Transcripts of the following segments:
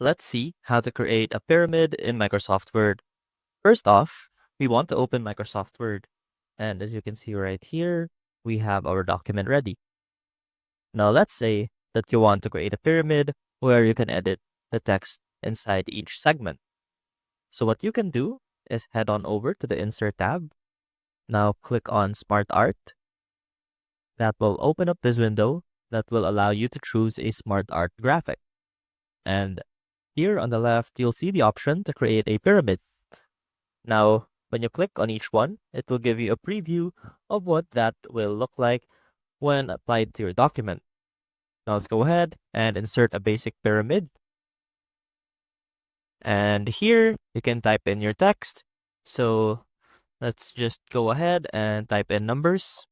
Let's see how to create a pyramid in Microsoft Word. First off, we want to open Microsoft Word. And as you can see right here, we have our document ready. Now let's say that you want to create a pyramid where you can edit the text inside each segment. So what you can do is head on over to the Insert tab. Now click on SmartArt. That will open up this window that will allow you to choose a SmartArt graphic. And here on the left, you'll see the option to create a pyramid. Now, when you click on each one, it will give you a preview of what that will look like when applied to your document. Now let's go ahead and insert a basic pyramid. And here you can type in your text. So let's just go ahead and type in numbers.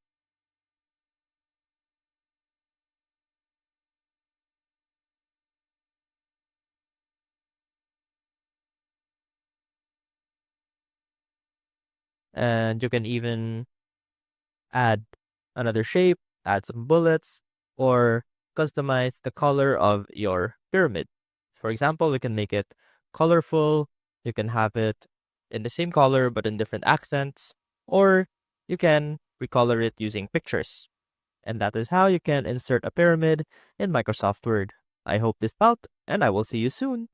And you can even add another shape, add some bullets, or customize the color of your pyramid. For example, we can make it colorful. You can have it in the same color but in different accents, or you can recolor it using pictures. And that is how you can insert a pyramid in Microsoft Word. I hope this helped, and I will see you soon.